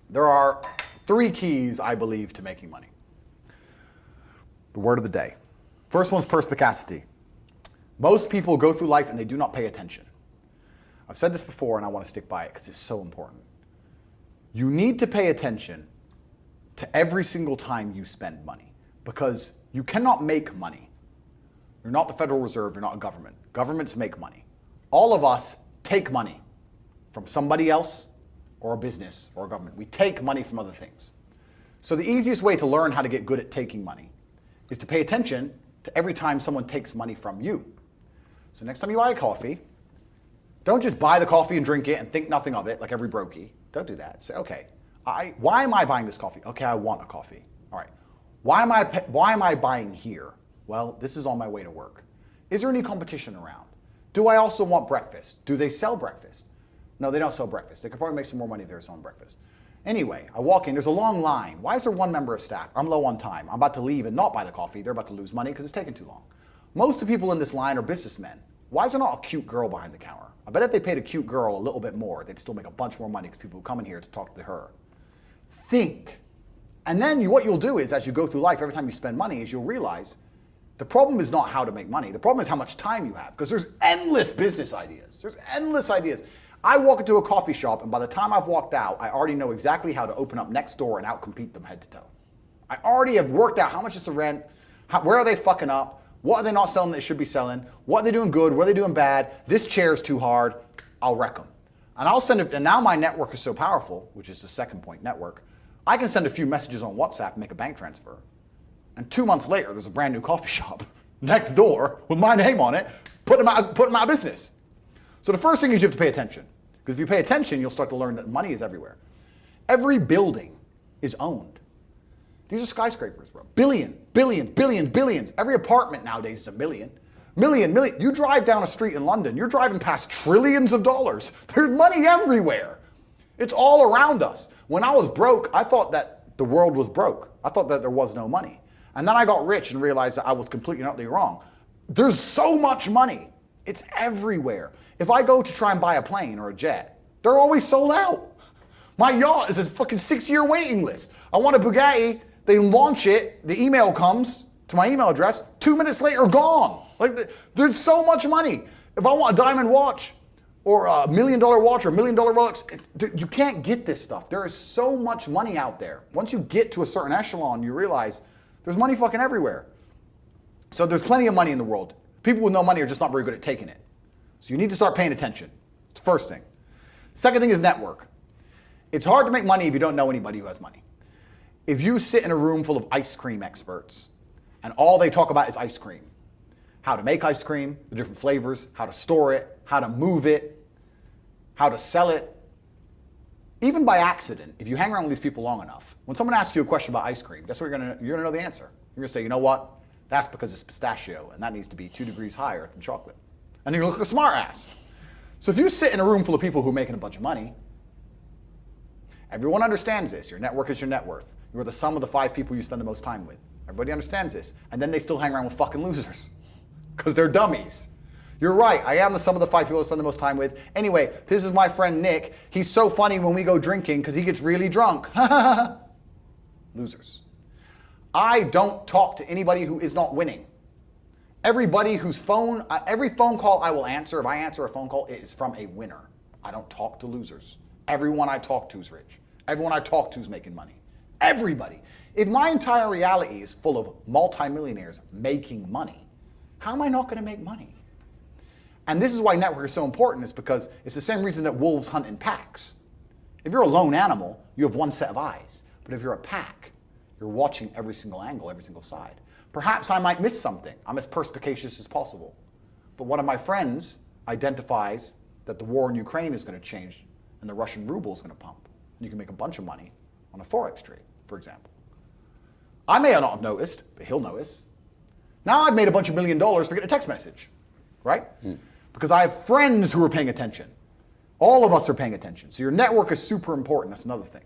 There are 3 keys, I believe, to making money. The word of the day. First one's perspicacity. Most people go through life and they do not pay attention. I've said this before and I want to stick by it because it's so important. You need to pay attention to every single time you spend money because you cannot make money. You're not the Federal Reserve, you're not a government. Governments make money. All of us take money from somebody else or a business or a government. We take money from other things. So the easiest way to learn how to get good at taking money is to pay attention to every time someone takes money from you. So next time you buy a coffee, don't just buy the coffee and drink it and think nothing of it like every brokey. Don't do that. Say, okay, why am I buying this coffee? Okay, I want a coffee. All right. Why am I buying here? Well, this is on my way to work. Is there any competition around? Do I also want breakfast? Do they sell breakfast? No, they don't sell breakfast. They could probably make some more money if they're selling breakfast. Anyway, I walk in, there's a long line. Why is there one member of staff? I'm low on time. I'm about to leave and not buy the coffee. They're about to lose money because it's taking too long. Most of the people in this line are businessmen. Why is there not a cute girl behind the counter? I bet if they paid a cute girl a little bit more, they'd still make a bunch more money because people who come in here to talk to her. Think. And then what you'll do is, as you go through life, every time you spend money, is you'll realize the problem is not how to make money. The problem is how much time you have because there's endless business ideas. There's endless ideas. I walk into a coffee shop and by the time I've walked out, I already know exactly how to open up next door and outcompete them head to toe. I already have worked out how much is the rent, where are they fucking up, what are they not selling that they should be selling, what are they doing good, what are they doing bad, this chair's too hard, I'll wreck them. And I'll send it, and now my network is so powerful, which is the second point, network, I can send a few messages on WhatsApp and make a bank transfer. And 2 months later, there's a brand new coffee shop next door with my name on it, putting them out of business. So the first thing is you have to pay attention. Because if you pay attention, you'll start to learn that money is everywhere. Every building is owned. These are skyscrapers, bro. Billions. Every apartment nowadays is a million. Million. You drive down a street in London, you're driving past trillions of dollars. There's money everywhere. It's all around us. When I was broke, I thought that the world was broke. I thought that there was no money. And then I got rich and realized that I was completely and utterly wrong. There's so much money. It's everywhere. If I go to try and buy a plane or a jet, they're always sold out. My yacht is a fucking 6-year waiting list. I want a Bugatti, they launch it, the email comes to my email address, 2 minutes later, gone. Like, there's so much money. If I want a diamond watch, or a $1 million watch, or $1 million Rolex, you can't get this stuff. There is so much money out there. Once you get to a certain echelon, you realize there's money fucking everywhere. So there's plenty of money in the world. People with no money are just not very good at taking it. So you need to start paying attention. It's the first thing. Second thing is network. It's hard to make money if you don't know anybody who has money. If you sit in a room full of ice cream experts and all they talk about is ice cream, how to make ice cream, the different flavors, how to store it, how to move it, how to sell it, even by accident, if you hang around with these people long enough, when someone asks you a question about ice cream, guess what you're gonna know the answer. You're gonna say, you know what? That's because it's pistachio and that needs to be 2 degrees higher than chocolate. And you're gonna look like a smart ass. So if you sit in a room full of people who are making a bunch of money, everyone understands this. Your network is your net worth. You're the sum of the 5 people you spend the most time with. Everybody understands this. And then they still hang around with fucking losers because they're dummies. You're right, I am the sum of the 5 people I spend the most time with. Anyway, this is my friend Nick. He's so funny when we go drinking because he gets really drunk. Losers. I don't talk to anybody who is not winning. Everybody whose phone, every phone call I will answer, if I answer a phone call, it is from a winner. I don't talk to losers. Everyone I talk to is rich. Everyone I talk to is making money. Everybody. If my entire reality is full of multimillionaires making money, how am I not going to make money? And this is why network is so important, is because it's the same reason that wolves hunt in packs. If you're a lone animal, you have one set of eyes. But if you're a pack, you're watching every single angle, every single side. Perhaps I might miss something. I'm as perspicacious as possible. But one of my friends identifies that the war in Ukraine is going to change and the Russian ruble is going to pump. And you can make a bunch of money on a Forex trade, for example. I may not have noticed, but he'll notice. Now I've made a bunch of $1 million for getting a text message, right? Because I have friends who are paying attention. All of us are paying attention. So your network is super important. That's another thing.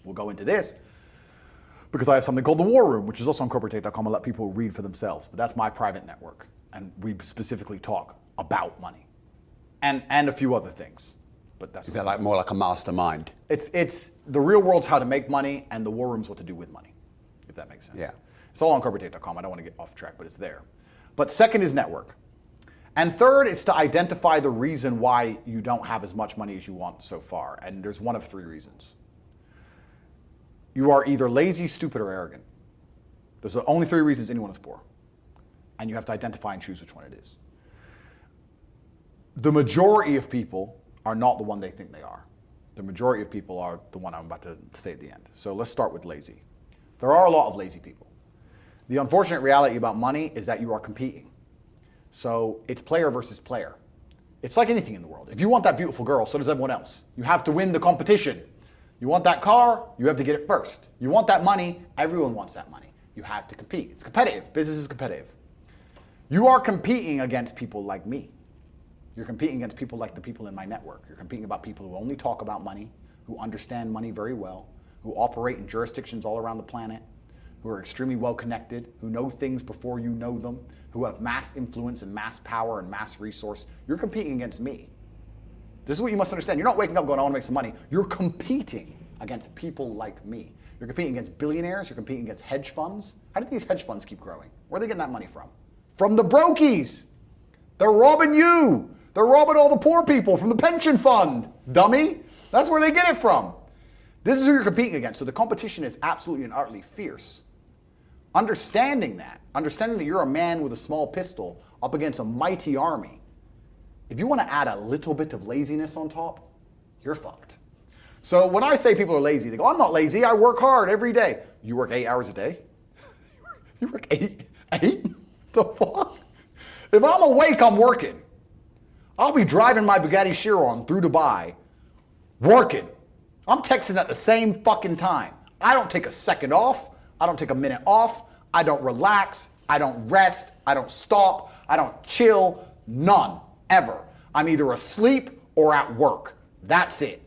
We'll go into this because I have something called the War Room, which is also on corporatate.com. I'll let people read for themselves, but that's my private network. And we specifically talk about money and a few other things. but that's Is that like more like a mastermind? it's the real world's how to make money, and the war room's what to do with money, if that makes sense. Yeah. It's all on corporatate.com. I don't want to get off track, but it's there. But second is network. And third, it's to identify the reason why you don't have as much money as you want so far. And there's one of three reasons. You are either lazy, stupid, or arrogant. Those are the only three reasons anyone is poor. And you have to identify and choose which one it is. The majority of people are not the one they think they are. The majority of people are the one I'm about to say at the end. So let's start with lazy. There are a lot of lazy people. The unfortunate reality about money is that you are competing. So it's player versus player. It's like anything in the world. If you want that beautiful girl, so does everyone else. You have to win the competition. You want that car, you have to get it first. You want that money, everyone wants that money. You have to compete. It's competitive. Business is competitive. You are competing against people like me. You're competing against people like the people in my network. You're competing about people who only talk about money, who understand money very well, who operate in jurisdictions all around the planet, who are extremely well connected, who know things before you know them, who have mass influence and mass power and mass resource. You're competing against me. This is what you must understand. You're not waking up going, I want to make some money. You're competing against people like me. You're competing against billionaires. You're competing against hedge funds. How did these hedge funds keep growing? Where are they getting that money from? From the brokies. They're robbing you. They're robbing all the poor people from the pension fund, dummy. That's where they get it from. This is who you're competing against. So the competition is absolutely and utterly fierce. Understanding that you're a man with a small pistol up against a mighty army, if you want to add a little bit of laziness on top, you're fucked. So when I say people are lazy, they go, I'm not lazy, I work hard every day. You work 8 hours a day? You work eight? The fuck? If I'm awake, I'm working. I'll be driving my Bugatti Chiron through Dubai, working. I'm texting at the same fucking time. I don't take a second off. I don't take a minute off. I don't relax. I don't rest. I don't stop. I don't chill. None. Ever. I'm either asleep or at work. That's it.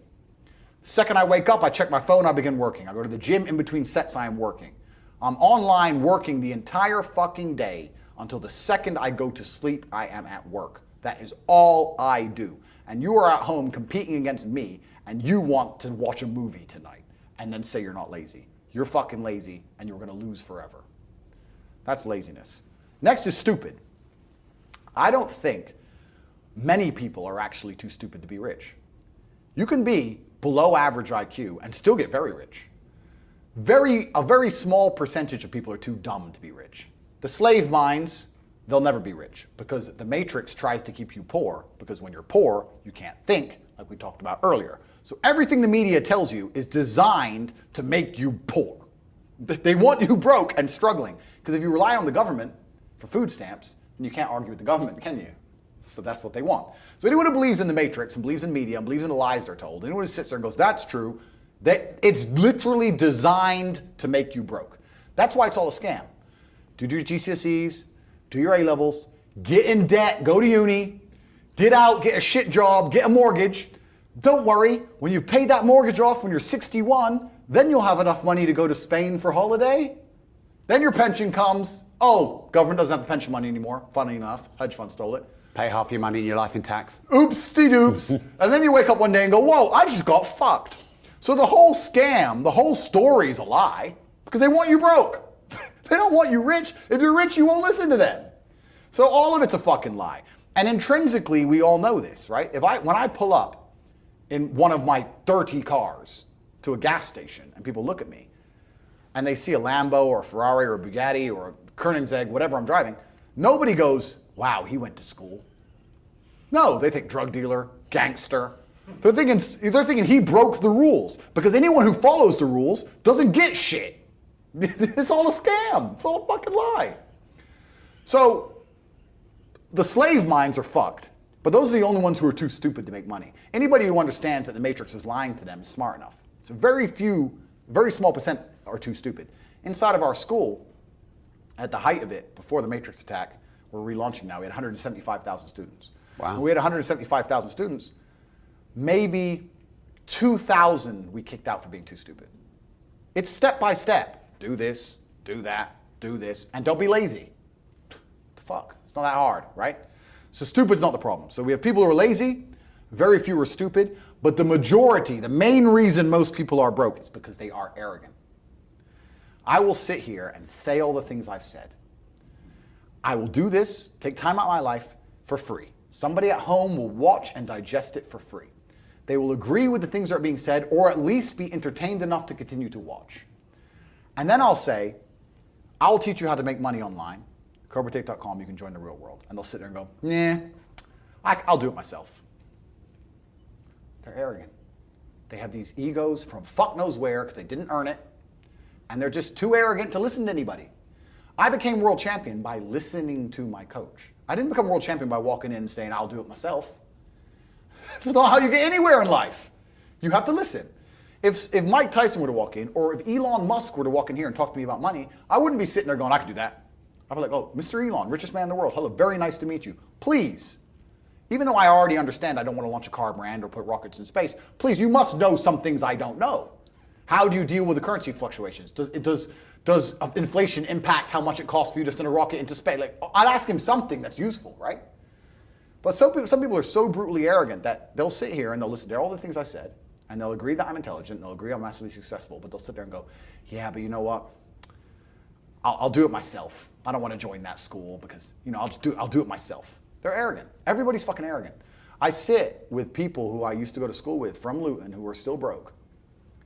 Second I wake up, I check my phone, I begin working. I go to the gym in between sets, I am working. I'm online working the entire fucking day until the second I go to sleep, I am at work. That is all I do. And you are at home competing against me, and you want to watch a movie tonight and then say you're not lazy. You're fucking lazy, and you're gonna lose forever. That's laziness. Next is stupid. I don't think many people are actually too stupid to be rich. You can be below average IQ and still get very rich. A very small percentage of people are too dumb to be rich. The slave minds, they'll never be rich because the matrix tries to keep you poor, because when you're poor, you can't think, like we talked about earlier. So everything the media tells you is designed to make you poor. They want you broke and struggling, because if you rely on the government for food stamps, then you can't argue with the government, can you? So that's what they want. So anyone who believes in the matrix and believes in media and believes in the lies they're told, anyone who sits there and goes, that's true, that it's literally designed to make you broke. That's why it's all a scam. Do your GCSEs, do your A-levels, get in debt, go to uni, get out, get a shit job, get a mortgage. Don't worry, when you've paid that mortgage off when you're 61, then you'll have enough money to go to Spain for holiday. Then your pension comes. Oh, government doesn't have the pension money anymore. Funny enough, hedge fund stole it. Pay half your money in your life in tax. Oops-de-doops. And then you wake up one day and go, whoa, I just got fucked. So the whole scam, the whole story is a lie because they want you broke. They don't want you rich. If you're rich, you won't listen to them. So all of it's a fucking lie. And intrinsically, we all know this, right? When I pull up in one of my 30 cars to a gas station and people look at me and they see a Lambo or a Ferrari or a Bugatti or a Koenigsegg, whatever I'm driving, nobody goes, wow, he went to school. No, they think drug dealer, gangster. They're thinking he broke the rules, because anyone who follows the rules doesn't get shit. It's all a scam. It's all a fucking lie. So the slave minds are fucked, but those are the only ones who are too stupid to make money. Anybody who understands that the matrix is lying to them is smart enough. So very small percent are too stupid. Inside of our school, at the height of it, before the matrix attack, we're relaunching now, we had 175,000 students. Wow. When we had 175,000 students, maybe 2,000 we kicked out for being too stupid. It's step by step. Do this, do that, do this, and don't be lazy. The fuck? It's not that hard, right? So stupid's not the problem. So we have people who are lazy, very few are stupid, But the majority, the main reason most people are broke is because they are arrogant. I will sit here and say all the things I've said. I will do this, take time out of my life for free. Somebody at home will watch and digest it for free. They will agree with the things that are being said, or at least be entertained enough to continue to watch. And then I'll say, I'll teach you how to make money online. CobraTate.com, you can join the real world. And they'll sit there and go, nah, I'll do it myself. They're arrogant. They have these egos from fuck knows where because they didn't earn it. And they're just too arrogant to listen to anybody. I became world champion by listening to my coach. I didn't become world champion by walking in and saying, I'll do it myself. That's not how you get anywhere in life. You have to listen. If Mike Tyson were to walk in, or if Elon Musk were to walk in here and talk to me about money, I wouldn't be sitting there going, I could do that. I'd be like, oh, Mr. Elon, richest man in the world. Hello, very nice to meet you. Please, even though I already understand I don't want to launch a car brand or put rockets in space, please, you must know some things I don't know. How do you deal with the currency fluctuations? Does inflation impact how much it costs for you to send a rocket into space? Like, I'd ask him something that's useful, right? But some people are so brutally arrogant that they'll sit here and they'll listen to all the things I said, and they'll agree that I'm intelligent, and they'll agree I'm massively successful, but they'll sit there and go, yeah, but you know what? I'll do it myself. I don't want to join that school because, I'll do it myself. They're arrogant. Everybody's fucking arrogant. I sit with people who I used to go to school with from Luton who are still broke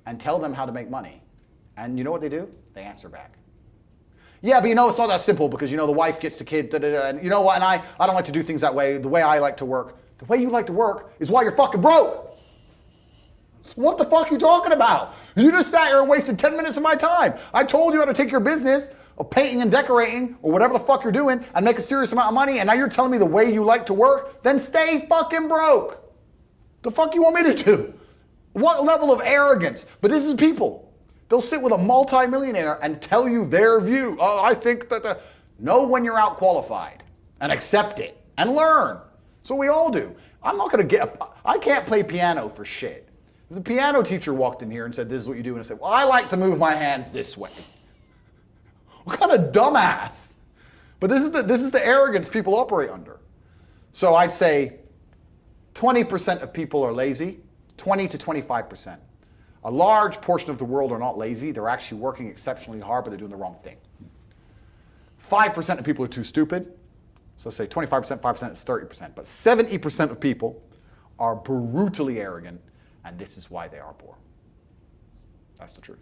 and tell them how to make money. And you know what they do? They answer back. Yeah, but it's not that simple because, the wife gets the kid, and you know what, and I don't like to do things that way. The way I like to work, the way you like to work is why you're fucking broke. So what the fuck are you talking about? You just sat here and wasted 10 minutes of my time. I told you how to take your business of painting and decorating or whatever the fuck you're doing and make a serious amount of money, and now you're telling me the way you like to work? Then stay fucking broke. The fuck you want me to do? What level of arrogance? But this is people. They'll sit with a multimillionaire and tell you their view. Oh, I think that know when you're out qualified and accept it and learn. So we all do. I'm not going to I can't play piano for shit. If the piano teacher walked in here and said, this is what you do, and I said, well, I like to move my hands this way. What kind of dumbass? But this is the arrogance people operate under. So I'd say 20% of people are lazy, 20 to 25%. A large portion of the world are not lazy. They're actually working exceptionally hard, but they're doing the wrong thing. 5% of people are too stupid. So say 25%, 5% is 30%. But 70% of people are brutally arrogant, and this is why they are poor. That's the truth.